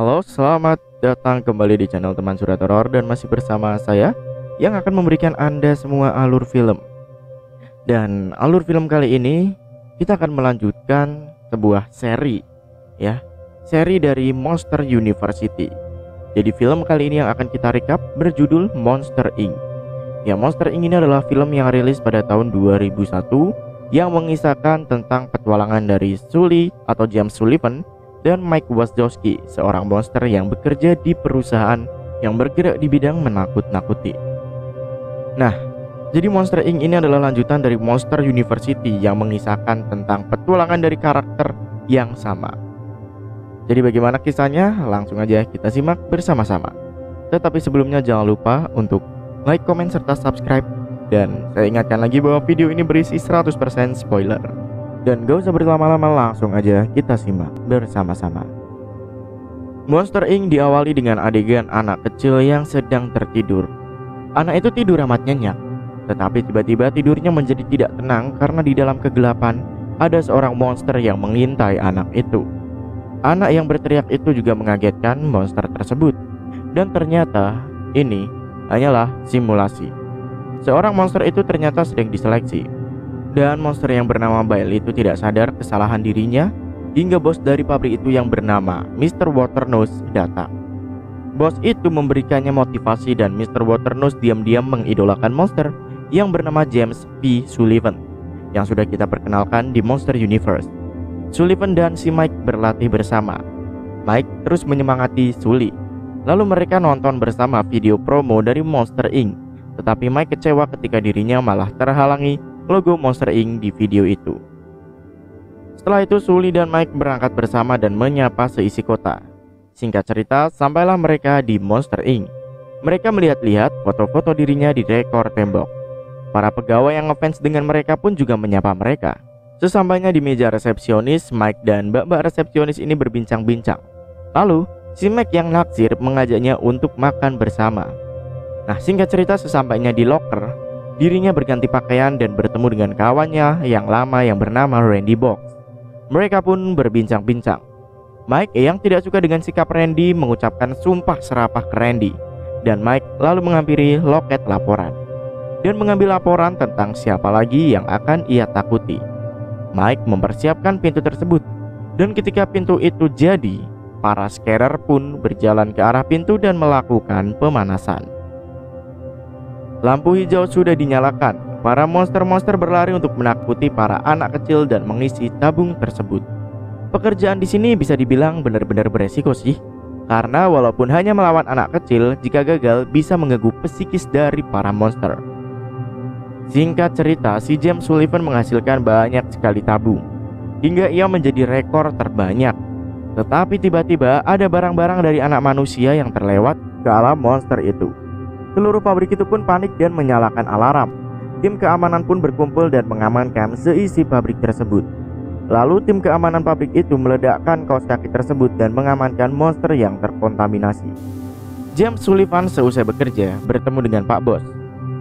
Halo, selamat datang kembali di channel Teman Surat Horor dan masih bersama saya yang akan memberikan Anda semua alur film. Dan alur film kali ini kita akan melanjutkan sebuah seri ya, seri dari Monster University. Jadi film kali ini yang akan kita recap berjudul Monster Inc. Ya, Monster Inc ini adalah film yang rilis pada tahun 2001 yang mengisahkan tentang petualangan dari Sully atau James Sullivan dan Mike Wazowski, seorang monster yang bekerja di perusahaan yang bergerak di bidang menakut-nakuti. Nah, jadi Monster Inc ini adalah lanjutan dari Monster University yang mengisahkan tentang petualangan dari karakter yang sama. Jadi bagaimana kisahnya? Langsung aja kita simak bersama-sama. Tetapi sebelumnya jangan lupa untuk like, komen, serta subscribe. Dan saya ingatkan lagi bahwa video ini berisi 100% spoiler. Dan gak usah berlama-lama, langsung aja kita simak bersama-sama. Monster Inc diawali dengan adegan anak kecil yang sedang tertidur. Anak itu tidur amat nyenyak, tetapi tiba-tiba tidurnya menjadi tidak tenang karena di dalam kegelapan ada seorang monster yang mengintai anak itu. Anak yang berteriak itu juga mengagetkan monster tersebut. Dan ternyata ini hanyalah simulasi. Seorang monster itu ternyata sedang diseleksi. Dan monster yang bernama Bail itu tidak sadar kesalahan dirinya hingga bos dari pabrik itu yang bernama Mr. Waternose datang. Bos itu memberikannya motivasi dan Mr. Waternose diam-diam mengidolakan monster yang bernama James P. Sullivan yang sudah kita perkenalkan di Monster Universe. Sullivan dan si Mike berlatih bersama. Mike terus menyemangati Sully. Lalu mereka nonton bersama video promo dari Monster Inc. Tetapi Mike kecewa ketika dirinya malah terhalangi logo Monster Inc di video itu. Setelah itu Sully dan Mike berangkat bersama dan menyapa seisi kota. Singkat cerita, sampailah mereka di Monster Inc. Mereka melihat-lihat foto-foto dirinya di dekor tembok. Para pegawai yang ngefans dengan mereka pun juga menyapa mereka. Sesampainya di meja resepsionis, Mike dan mbak-mbak resepsionis ini berbincang-bincang. Lalu si Mike yang naksir mengajaknya untuk makan bersama. Nah, singkat cerita, sesampainya di locker, dirinya berganti pakaian dan bertemu dengan kawannya yang lama yang bernama Randy Box. Mereka pun berbincang-bincang. Mike yang tidak suka dengan sikap Randy mengucapkan sumpah serapah ke Randy. Dan Mike lalu menghampiri loket laporan dan mengambil laporan tentang siapa lagi yang akan ia takuti. Mike mempersiapkan pintu tersebut. Dan ketika pintu itu jadi, para scarer pun berjalan ke arah pintu dan melakukan pemanasan. Lampu hijau sudah dinyalakan. Para monster-monster berlari untuk menakuti para anak kecil dan mengisi tabung tersebut. Pekerjaan di sini bisa dibilang benar-benar beresiko sih. Karena walaupun hanya melawan anak kecil, jika gagal bisa mengganggu psikis dari para monster. Singkat cerita, si James Sullivan menghasilkan banyak sekali tabung hingga ia menjadi rekor terbanyak. Tetapi tiba-tiba ada barang-barang dari anak manusia yang terlewat ke alam monster itu. Seluruh pabrik itu pun panik dan menyalakan alarm. Tim keamanan pun berkumpul dan mengamankan seisi pabrik tersebut. Lalu tim keamanan pabrik itu meledakkan kaos kaki tersebut dan mengamankan monster yang terkontaminasi. James Sullivan seusai bekerja bertemu dengan Pak Bos.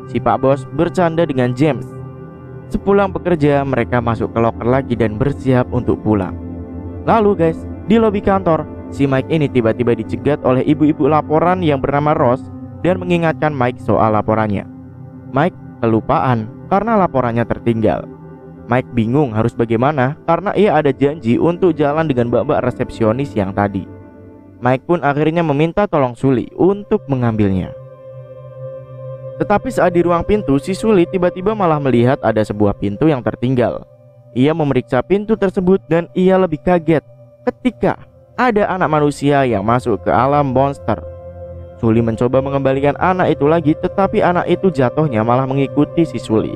Si Pak Bos bercanda dengan James. Sepulang bekerja, mereka masuk ke loker lagi dan bersiap untuk pulang. Lalu guys, di lobi kantor, si Mike ini tiba-tiba dicegat oleh ibu-ibu laporan yang bernama Rose dan mengingatkan Mike soal laporannya. Mike kelupaan karena laporannya tertinggal. Mike bingung harus bagaimana karena ia ada janji untuk jalan dengan mbak-mbak resepsionis yang tadi. Mike pun akhirnya meminta tolong Sully untuk mengambilnya. Tetapi saat di ruang pintu, si Sully tiba-tiba malah melihat ada sebuah pintu yang tertinggal. Ia memeriksa pintu tersebut dan ia lebih kaget ketika ada anak manusia yang masuk ke alam monster. Sully mencoba mengembalikan anak itu lagi, tetapi anak itu jatuhnya malah mengikuti si Sully.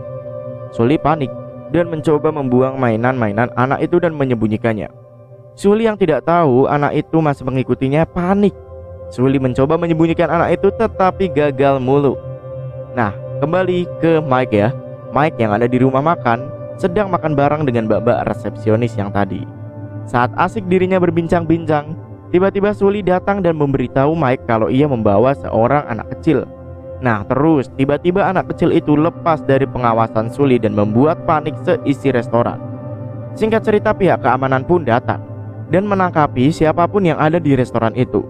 Sully panik dan mencoba membuang mainan-mainan anak itu dan menyembunyikannya. Sully yang tidak tahu anak itu masih mengikutinya panik. Sully mencoba menyembunyikan anak itu tetapi gagal mulu. Nah, kembali ke Mike ya. Mike yang ada di rumah makan sedang makan bareng dengan mbak-mbak resepsionis yang tadi. Saat asik dirinya berbincang-bincang, tiba-tiba Sully datang dan memberitahu Mike kalau ia membawa seorang anak kecil. Nah terus tiba-tiba anak kecil itu lepas dari pengawasan Sully dan membuat panik seisi restoran. Singkat cerita, pihak keamanan pun datang dan menangkapi siapapun yang ada di restoran itu.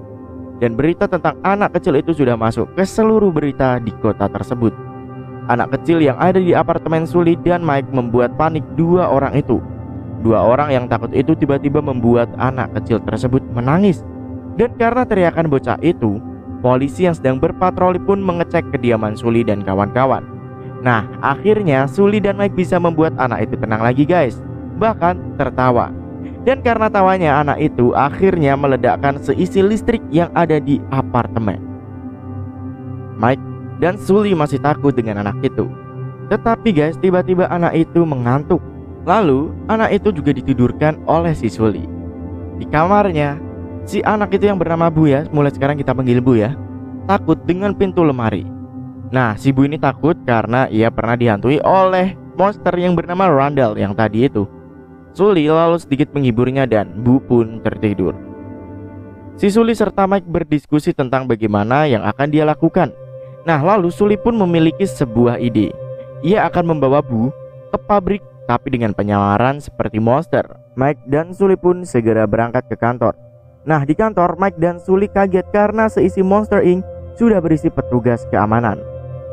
Dan berita tentang anak kecil itu sudah masuk ke seluruh berita di kota tersebut. Anak kecil yang ada di apartemen Sully dan Mike membuat panik dua orang itu. Dua orang yang takut itu tiba-tiba membuat anak kecil tersebut menangis. Dan karena teriakan bocah itu, polisi yang sedang berpatroli pun mengecek kediaman Sully dan kawan-kawan. Nah, akhirnya Sully dan Mike bisa membuat anak itu tenang lagi guys. Bahkan tertawa. Dan karena tawanya anak itu akhirnya meledakkan seisi listrik yang ada di apartemen. Mike dan Sully masih takut dengan anak itu. Tetapi guys, tiba-tiba anak itu mengantuk. Lalu anak itu juga ditidurkan oleh si Sully. Di kamarnya, si anak itu yang bernama Bu ya, mulai sekarang kita panggil Bu ya, takut dengan pintu lemari. Nah, si Bu ini takut karena ia pernah dihantui oleh monster yang bernama Randall yang tadi itu. Sully lalu sedikit menghiburnya dan Bu pun tertidur. Si Sully serta Mike berdiskusi tentang bagaimana yang akan dia lakukan. Nah, lalu Sully pun memiliki sebuah ide. Ia akan membawa Bu ke pabrik tapi dengan penyamaran seperti monster. Mike dan Sully pun segera berangkat ke kantor. Nah, di kantor Mike dan Sully kaget karena seisi Monster Inc sudah berisi petugas keamanan.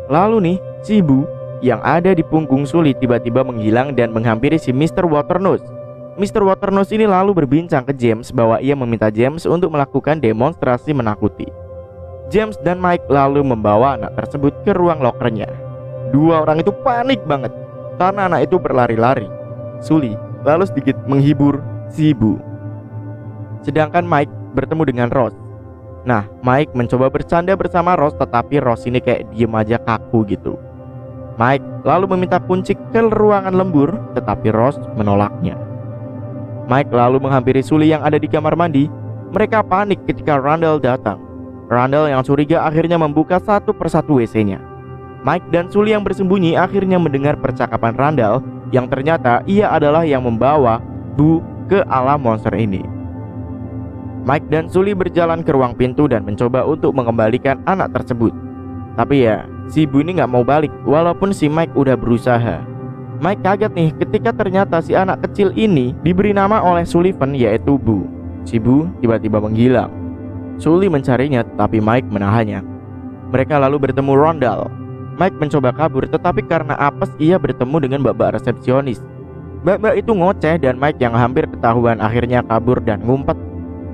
Lalu nih, si Bu yang ada di punggung Sully tiba-tiba menghilang dan menghampiri si Mr. Waternoose. Mr. Waternoose ini lalu berbincang ke James bahwa ia meminta James untuk melakukan demonstrasi menakuti. James dan Mike lalu membawa anak tersebut ke ruang lokernya. Dua orang itu panik banget karena anak itu berlari-lari. Sully lalu sedikit menghibur si Bu. Sedangkan Mike bertemu dengan Rose. Nah, Mike mencoba bercanda bersama Rose, tetapi Rose ini kayak diem aja kaku gitu. Mike lalu meminta kunci ke ruangan lembur, tetapi Rose menolaknya. Mike lalu menghampiri Sully yang ada di kamar mandi. Mereka panik ketika Randall datang. Randall yang curiga akhirnya membuka satu persatu WC-nya. Mike dan Sully yang bersembunyi akhirnya mendengar percakapan Randall yang ternyata ia adalah yang membawa Bu ke alam monster ini. Mike dan Sully berjalan ke ruang pintu dan mencoba untuk mengembalikan anak tersebut. Tapi ya, si Bu ini gak mau balik walaupun si Mike udah berusaha. Mike kaget nih ketika ternyata si anak kecil ini diberi nama oleh Sullivan yaitu Bu. Si Bu tiba-tiba menghilang. Sully mencarinya tetapi Mike menahannya. Mereka lalu bertemu Randall. Mike mencoba kabur tetapi karena apes ia bertemu dengan mbak-mbak resepsionis. Mbak-mbak itu ngoceh dan Mike yang hampir ketahuan akhirnya kabur dan ngumpet.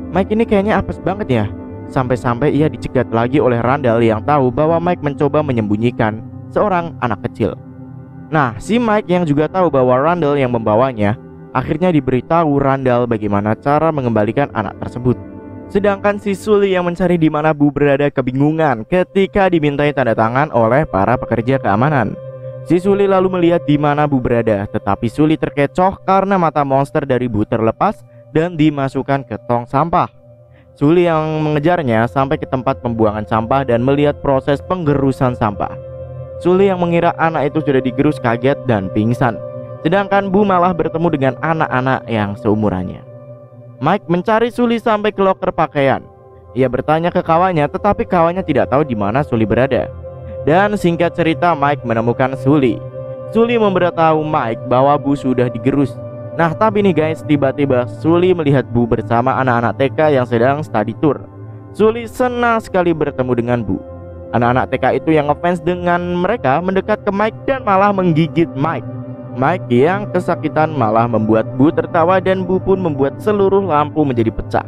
Mike ini kayaknya apes banget ya. Sampai-sampai ia dicegat lagi oleh Randall yang tahu bahwa Mike mencoba menyembunyikan seorang anak kecil. Nah, si Mike yang juga tahu bahwa Randall yang membawanya akhirnya diberitahu Randall bagaimana cara mengembalikan anak tersebut. Sedangkan si Sully yang mencari di mana Bu berada kebingungan ketika dimintai tanda tangan oleh para pekerja keamanan. Si Sully lalu melihat di mana Bu berada, tetapi Sully terkecoh karena mata monster dari Bu terlepas dan dimasukkan ke tong sampah. Sully yang mengejarnya sampai ke tempat pembuangan sampah dan melihat proses penggerusan sampah. Sully yang mengira anak itu sudah digerus kaget dan pingsan. Sedangkan Bu malah bertemu dengan anak-anak yang seumurannya. Mike mencari Sully sampai ke loker pakaian. Ia bertanya ke kawannya, tetapi kawannya tidak tahu di mana Sully berada. Dan singkat cerita, Mike menemukan Sully. Sully memberitahu Mike bahwa Bu sudah digerus. Nah, tapi nih guys, tiba-tiba Sully melihat Bu bersama anak-anak TK yang sedang study tour. Sully senang sekali bertemu dengan Bu. Anak-anak TK itu yang ngefans dengan mereka mendekat ke Mike dan malah menggigit Mike. Mike yang kesakitan malah membuat Bu tertawa dan Bu pun membuat seluruh lampu menjadi pecah.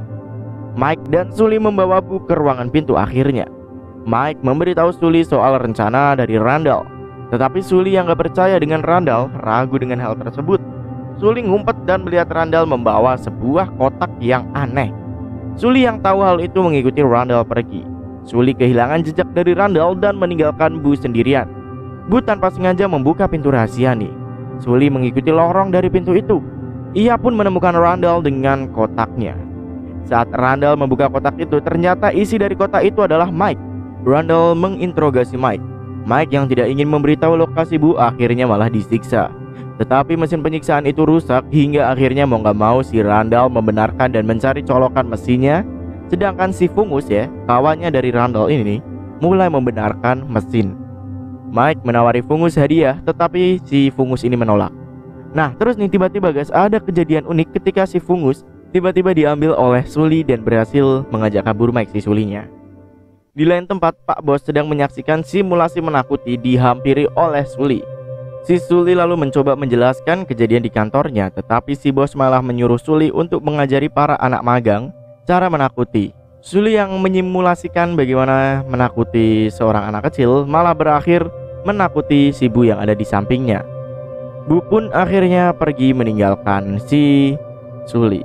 Mike dan Sully membawa Bu ke ruangan pintu akhirnya. Mike memberitahu Sully soal rencana dari Randall. Tetapi Sully yang gak percaya dengan Randall ragu dengan hal tersebut. Sully ngumpet dan melihat Randall membawa sebuah kotak yang aneh. Sully yang tahu hal itu mengikuti Randall pergi. Sully kehilangan jejak dari Randall dan meninggalkan Bu sendirian. Bu tanpa sengaja membuka pintu rahasia nih. Sully mengikuti lorong dari pintu itu. Ia pun menemukan Randall dengan kotaknya. Saat Randall membuka kotak itu, ternyata isi dari kotak itu adalah Mike. Randall menginterogasi Mike. Mike yang tidak ingin memberitahu lokasi Bu akhirnya malah disiksa. Tetapi mesin penyiksaan itu rusak hingga akhirnya mau gak mau si Randall membenarkan dan mencari colokan mesinnya. Sedangkan si Fungus ya, kawannya dari Randall ini mulai membenarkan mesin. Mike menawari Fungus hadiah, tetapi si Fungus ini menolak. Nah, terus nih tiba-tiba guys, ada kejadian unik ketika si Fungus tiba-tiba diambil oleh Sully dan berhasil mengajak kabur Mike si Sulinya. Di lain tempat, Pak Bos sedang menyaksikan simulasi menakuti dihampiri oleh Sully. Si Sully lalu mencoba menjelaskan kejadian di kantornya, tetapi si bos malah menyuruh Sully untuk mengajari para anak magang cara menakuti. Sully yang menyimulasikan bagaimana menakuti seorang anak kecil malah berakhir menakuti si Bu yang ada di sampingnya. Bu pun akhirnya pergi meninggalkan si Sully.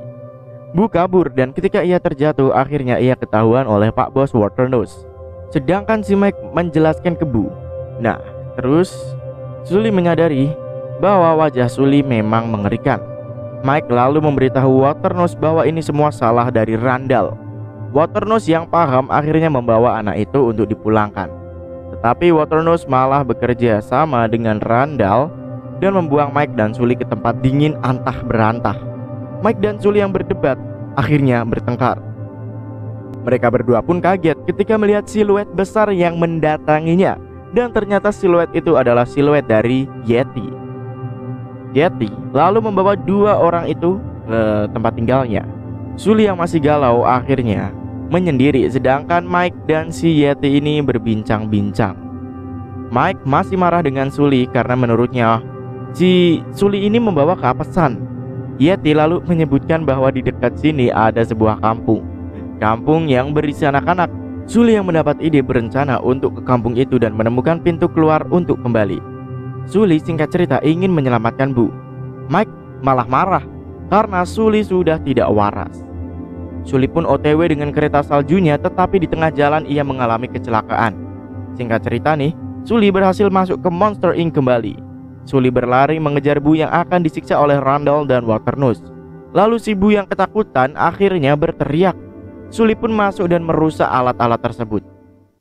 Bu kabur dan ketika ia terjatuh akhirnya ia ketahuan oleh Pak Bos Waternose. Sedangkan si Mike menjelaskan ke Bu. Nah, terus Sully menyadari bahwa wajah Sully memang mengerikan. Mike lalu memberitahu Waternose bahwa ini semua salah dari Randall. Waternose yang paham akhirnya membawa anak itu untuk dipulangkan. Tetapi Waternose malah bekerja sama dengan Randall dan membuang Mike dan Sully ke tempat dingin antah berantah. Mike dan Sully yang berdebat akhirnya bertengkar. Mereka berdua pun kaget ketika melihat siluet besar yang mendatanginya, dan ternyata siluet itu adalah siluet dari Yeti. Yeti lalu membawa dua orang itu ke tempat tinggalnya. Sully yang masih galau akhirnya menyendiri, sedangkan Mike dan si Yeti ini berbincang-bincang. Mike masih marah dengan Sully karena menurutnya si Sully ini membawa keapesan. Yeti lalu menyebutkan bahwa di dekat sini ada sebuah kampung yang berisi anak-anak. Sully yang mendapat ide berencana untuk ke kampung itu dan menemukan pintu keluar untuk kembali. Sully singkat cerita ingin menyelamatkan Bu. Mike malah marah karena Sully sudah tidak waras. Sully pun OTW dengan kereta saljunya, tetapi di tengah jalan ia mengalami kecelakaan. Singkat cerita nih, Sully berhasil masuk ke Monster Inc kembali. Sully berlari mengejar Bu yang akan disiksa oleh Randall dan Waternose. Lalu si Bu yang ketakutan akhirnya berteriak. Sully pun masuk dan merusak alat-alat tersebut.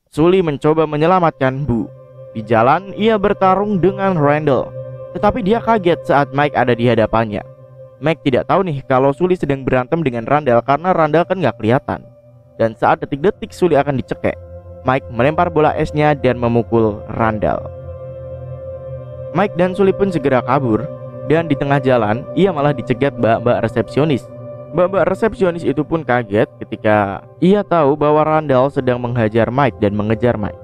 Sully mencoba menyelamatkan Bu. Di jalan ia bertarung dengan Randall, tetapi dia kaget saat Mike ada di hadapannya. Mike tidak tahu nih kalau Sully sedang berantem dengan Randall karena Randall kan gak kelihatan. Dan saat detik-detik Sully akan dicekek, Mike melempar bola esnya dan memukul Randall. Mike dan Sully pun segera kabur, dan di tengah jalan ia malah dicegat mbak-mbak resepsionis. Mbak-mbak resepsionis itu pun kaget ketika ia tahu bahwa Randall sedang menghajar Mike dan mengejar Mike.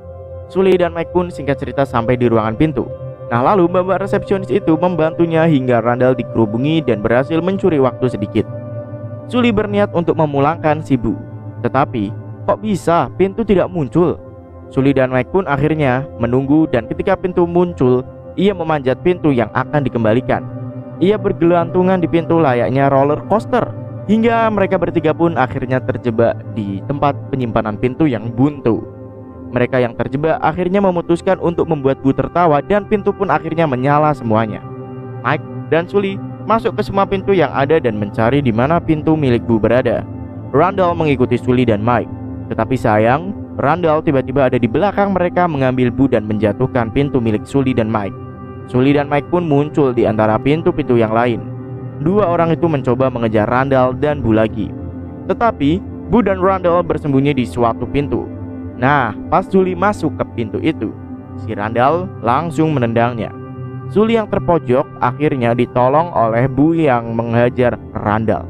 Sully dan Mike pun singkat cerita sampai di ruangan pintu. Nah, lalu mbak-mbak resepsionis itu membantunya hingga Randall dikerubungi dan berhasil mencuri waktu sedikit. Sully berniat untuk memulangkan si Bu, tetapi kok bisa pintu tidak muncul? Sully dan Mike pun akhirnya menunggu, dan ketika pintu muncul ia memanjat pintu yang akan dikembalikan. Ia bergelantungan di pintu layaknya roller coaster, hingga mereka bertiga pun akhirnya terjebak di tempat penyimpanan pintu yang buntu. Mereka yang terjebak akhirnya memutuskan untuk membuat Bu tertawa, dan pintu pun akhirnya menyala semuanya. Mike dan Sully masuk ke semua pintu yang ada dan mencari di mana pintu milik Bu berada. Randall mengikuti Sully dan Mike, tetapi sayang, Randall tiba-tiba ada di belakang mereka mengambil Bu dan menjatuhkan pintu milik Sully dan Mike. Sully dan Mike pun muncul di antara pintu-pintu yang lain. Dua orang itu mencoba mengejar Randall dan Bu lagi, tetapi Bu dan Randall bersembunyi di suatu pintu. Nah, pas Sully masuk ke pintu itu, si Randall langsung menendangnya. Sully yang terpojok akhirnya ditolong oleh Bu yang menghajar Randall.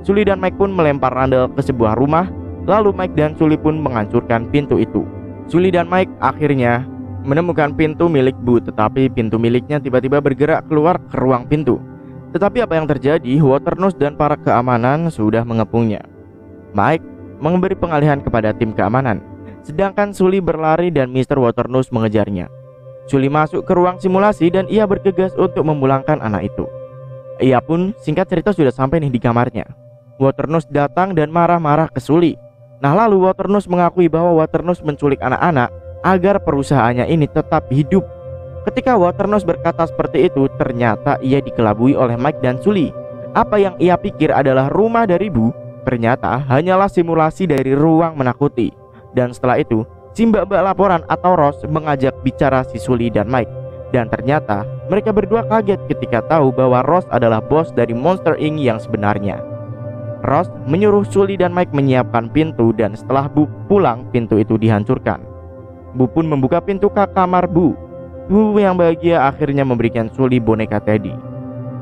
Sully dan Mike pun melempar Randall ke sebuah rumah. Lalu Mike dan Sully pun menghancurkan pintu itu. Sully dan Mike akhirnya menemukan pintu milik Bu, tetapi pintu miliknya tiba-tiba bergerak keluar ke ruang pintu. Tetapi apa yang terjadi? Waternose dan para keamanan sudah mengepungnya. Mike memberi pengalihan kepada tim keamanan, sedangkan Sully berlari dan Mr. Waternose mengejarnya. Sully masuk ke ruang simulasi dan ia bergegas untuk memulangkan anak itu. Ia pun singkat cerita sudah sampai nih di kamarnya. Waternose datang dan marah-marah ke Sully. Nah, lalu Waternose mengakui bahwa Waternose menculik anak-anak agar perusahaannya ini tetap hidup. Ketika Waternose berkata seperti itu, ternyata ia dikelabui oleh Mike dan Sully. Apa yang ia pikir adalah rumah dari Bu, ternyata hanyalah simulasi dari ruang menakuti. Dan setelah itu, si mbak-mbak laporan atau Ross mengajak bicara si Sully dan Mike. Dan ternyata mereka berdua kaget ketika tahu bahwa Ross adalah bos dari Monster Inc yang sebenarnya. Ross menyuruh Sully dan Mike menyiapkan pintu, dan setelah Bu pulang, pintu itu dihancurkan. Bu pun membuka pintu ke kamar Bu. Bu yang bahagia akhirnya memberikan Sully boneka Teddy.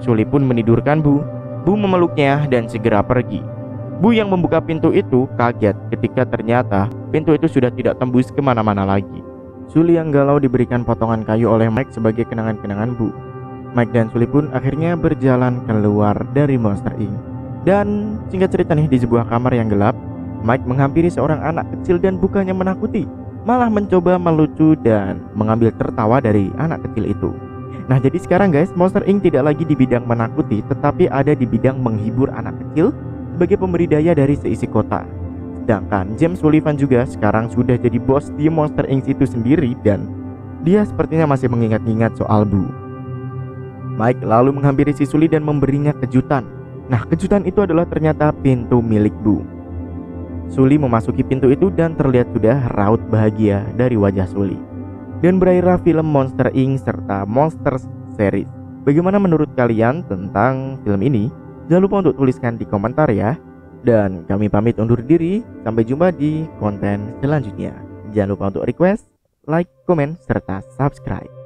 Sully pun menidurkan Bu. Bu memeluknya dan segera pergi. Bu yang membuka pintu itu kaget ketika ternyata pintu itu sudah tidak tembus kemana-mana lagi. Sully yang galau diberikan potongan kayu oleh Mike sebagai kenangan-kenangan Bu. Mike dan Sully pun akhirnya berjalan keluar dari Monster Inc. Dan singkat cerita nih, di sebuah kamar yang gelap, Mike menghampiri seorang anak kecil dan bukannya menakuti, malah mencoba melucu dan mengambil tertawa dari anak kecil itu. Nah, jadi sekarang guys, Monster Inc tidak lagi di bidang menakuti, tetapi ada di bidang menghibur anak kecil sebagai pemberi daya dari seisi kota. Sedangkan James Sullivan juga sekarang sudah jadi bos di Monster Inc itu sendiri dan dia sepertinya masih mengingat-ingat soal Bu. Mike lalu menghampiri si Sully dan memberinya kejutan. Nah, kejutan itu adalah ternyata pintu milik Bu. Sully memasuki pintu itu dan terlihat sudah raut bahagia dari wajah Sully. Dan berakhirlah film Monster Inc serta Monsters series. Bagaimana menurut kalian tentang film ini? Jangan lupa untuk tuliskan di komentar ya. Dan kami pamit undur diri. Sampai jumpa di konten selanjutnya. Jangan lupa untuk request, like, komen, serta subscribe.